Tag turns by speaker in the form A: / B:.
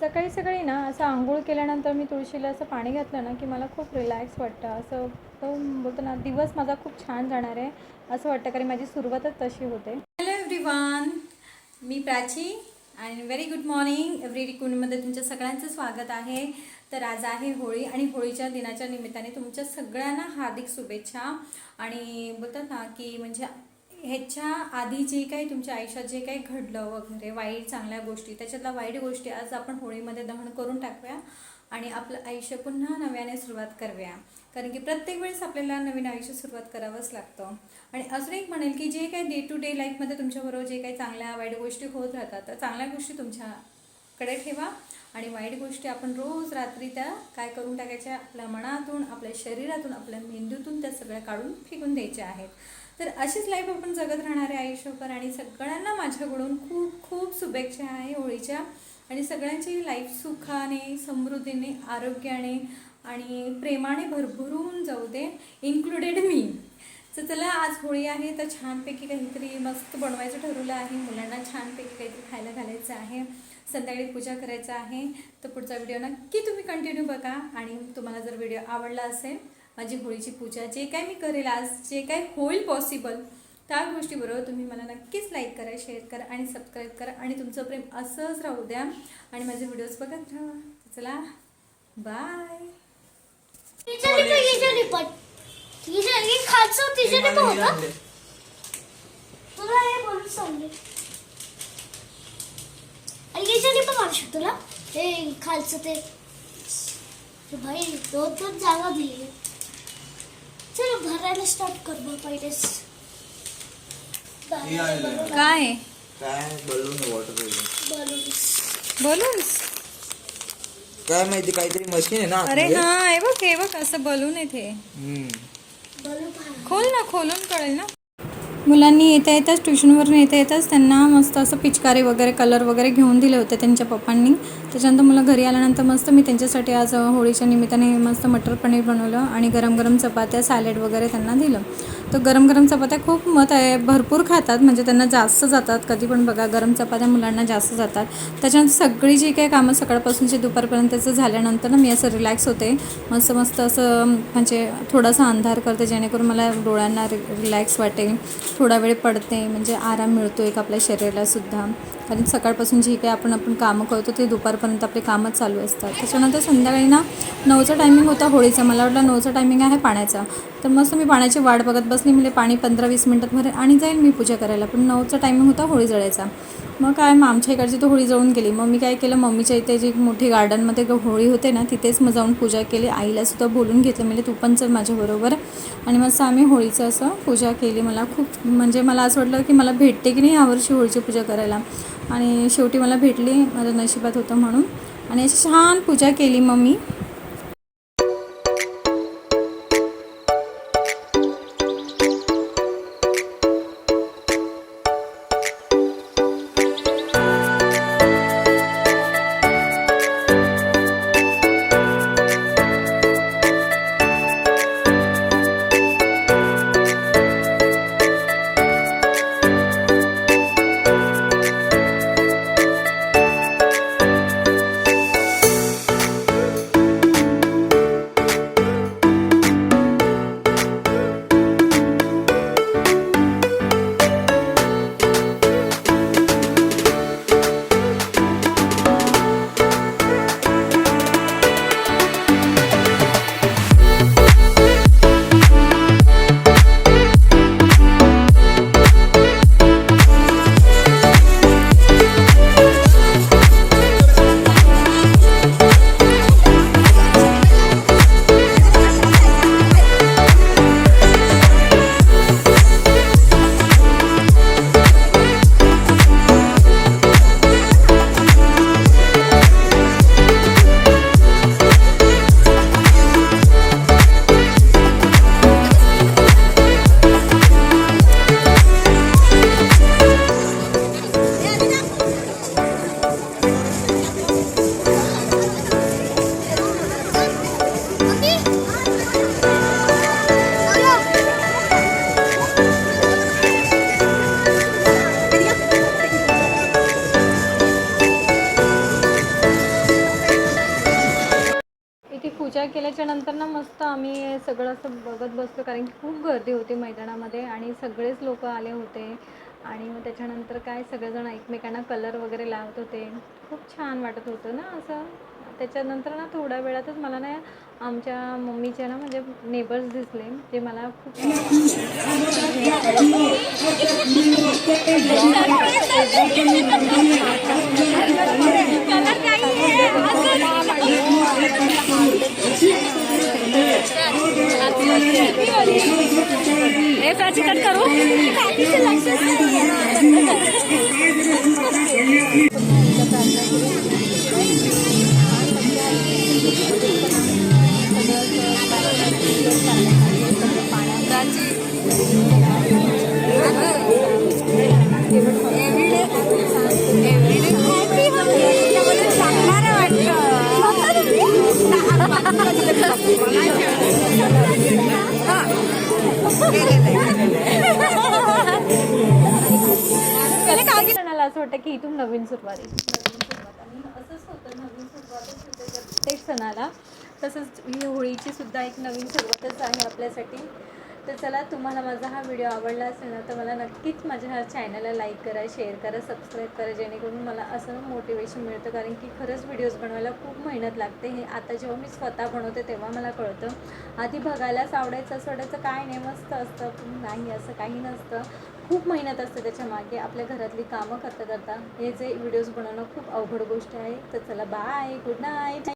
A: सकाळी सकाळी ना असं अंघोळ केल्यानंतर मी तुळशीला असं पाणी घातलं ना की मला खूप रिलॅक्स वाटतं. असं तो बोलतो ना दिवस माझा खूप छान जाणार आहे असं वाटतं, कारण माझी सुरुवातच तशी होते. हॅलो एव्हरीवन, मी प्राची आणि व्हेरी गुड मॉर्निंग. एव्हरी कुंडमध्ये तुमच्या सगळ्यांचं स्वागत आहे. तर आज आहे होळी आणि होळीच्या दिनाच्या निमित्ताने तुमच्या सगळ्यांना हार्दिक शुभेच्छा. आणि बोलतात ना की म्हणजे ह्याच्या आधी जे काही तुमच्या आयुष्यात जे काही घडलं वगैरे वाईट चांगल्या गोष्टी, त्याच्यातल्या वाईट गोष्टी आज आपण होळीमध्ये दहन करून टाकूया आणि आपलं आयुष्य पुन्हा नव्याने सुरुवात करूया. कारण की प्रत्येक वेळेस आपल्याला नवीन आयुष्य सुरुवात करावंच लागतं. आणि अजून एक म्हणेल की जे काही डे टू डे लाईफमध्ये तुमच्याबरोबर जे काही चांगल्या वाईट गोष्टी होत राहतात, तर चांगल्या गोष्टी तुमच्याकडे ठेवा आणि वाईट गोष्टी आपण रोज रात्री त्या काय करून टाकायच्या, आपल्या मनातून, आपल्या शरीरातून, आपल्या मेंदूतून त्या सगळ्या काढून फेकून द्यायच्या आहेत. तर अशीच लाईफ आपण जगत राहणार आहे आयुष्यभर. आणि सगळ्यांना माझ्याकडून खूप खूप शुभेच्छा आहे होळीच्या. आणि सगळ्यांची लाईफ सुखाने, समृद्धीने, आरोग्याने आणि प्रेमाने भरभरून जाऊ दे, इन्क्लुडेड मी. तर चला, आज होळी आहे तर छानपैकी काहीतरी मस्त बनवायचं ठरवलं आहे. मुलांना छानपैकी काहीतरी खायला घालायचं आहे, संध्याकाळी पूजा करायचं आहे. तर पुढचा व्हिडिओ नक्की तुम्ही कंटिन्यू बघा. आणि तुम्हाला जर व्हिडिओ आवडला असेल, माझी होळीची पूजा जे काय मी करेल आज, जे काय होईल पॉसिबल, त्या गोष्टीबरोबर तुम्ही मला नक्कीच लाईक करा, शेअर करा आणि सबस्क्राईब करा. आणि तुमचं प्रेम असंच राहू द्या आणि माझे व्हिडिओज बघत राहा. चला, बाय.
B: तुला ते खालचं ते भाई दोन दोन जागा दिली. चल भरायला स्टार्ट कर मग पहिलेच.
A: काय
C: बलून वॉटर
A: बलून्स?
C: काय माहिती, काहीतरी मशीन आहे ना.
A: अरे हा, हे बघ असं बलून आहे ते. खोल ना, खोलून कळेल ना. मुलांनी येता येताच, ट्युशनवरून येता येताच त्यांना मस्त असं पिचकारी वगैरे, कलर वगैरे घेऊन दिले होते त्यांच्या पप्पांनी. त्याच्यानंतर मुलं घरी आल्यानंतर मस्त मी त्यांच्यासाठी आज होळीच्या निमित्ताने मस्त मटर पनीर बनवलं आणि गरम गरम चपात्या, सॅलेड वगैरे त्यांना दिलं. तर गरम गरम चपात्या खूप मत आहे, भरपूर खातात, म्हणजे त्यांना जास्त जातात. कधी पण बघा, गरम चपात्या मुलांना जास्त जातात. त्याच्यानंतर सगळी जी काही कामं सकाळपासूनची दुपारपर्यंतचं झाल्यानंतर ना मी असं रिलॅक्स होते. मस्त मस्त असं म्हणजे थोडासा अंधार करते, जेणेकरून मला डोळ्यांना रिलॅक्स वाटेल. थोडा वेळ पडते, म्हणजे आराम मिळतो एक आपल्या शरीरालासुद्धा. कारण सकाळपासून जी काही आपण कामं करतो ते दुपारपर्यंत आपले कामच चालू असतात. त्याच्यानंतर संध्याकाळी ना 9चा टायमिंग होता होळीचा. मला वाटलं 9चा टायमिंग आहे पाण्याचा. तर मस्त मी पाण्याची वाट बघत बसली. म्हणजे पाणी 15-20 मिनटात भरेल आणि जाईल मी पूजा करायला. पण 9चा टायमिंग होता होळी जळायचा. मग काय, मग आमच्या इकडची तो होळी जळून गेली. मग मी काय केलं, मम्मीच्या इथे जी मोठी गार्डनमध्ये होळी होते ना, तिथेच मग जाऊन पूजा केली. आईलासुद्धा बोलून घेतलं, म्हणजे तू पण चल माझ्याबरोबर. आणि मस्त आम्ही होळीचं असं पूजा केली. मला खूप म्हणजे मला असं वाटलं की मला भेटते की नाही यावर्षी होळीची पूजा करायला. आणि शेवटी मला भेटली, माझ्या नशिबात होतं म्हणून. आणि अशी छान पूजा केली मग मी. पूजा केल्याच्या नंतर ना मस्त आम्ही सगळं असं बघत बसलो, कारण की खूप गर्दी होती मैदानामध्ये आणि सगळेच लोक आले होते. आणि मग त्याच्यानंतर काय सगळेजण एकमेकांना कलर वगैरे लावत होते. खूप छान वाटत होतं ना असं. त्याच्यानंतर ना थोड्या वेळातच मला ना आमच्या मम्मीचे ना म्हणजे नेबर्स दिसले, जे मला खूप सणाला असं वाटतं की इथून नवीन सुरुवात आहे. आणि असंच होतं, नवीन सुरुवातच होते प्रत्येक सणाला. तसंच ही होळीची सुद्धा एक नवीन सुरुवातच आहे आपल्यासाठी. तर चला, तुम्हाला माझा हा व्हिडिओ आवडला असेल ना तर मला नक्कीच माझ्या ह्या चॅनलला लाईक करा, शेअर करा, सबस्क्राईब करा, जेणेकरून मला असं मोटिवेशन मिळतं. कारण की खरंच व्हिडिओज बनवायला खूप मेहनत लागते. हे आता जेव्हा मी स्वतः बनवते तेव्हा मला कळतं. आधी बघायलाच आवडायचं, असं वाटायचं काय नाही, मस्त असतं, पण नाही, असं काही नसतं. खूप मेहनत असते त्याच्यामागे. आपल्या घरातली कामं करता करता हे जे व्हिडिओज बनवणं खूप अवघड गोष्ट आहे. तर चला, बाय, गुड नाईट.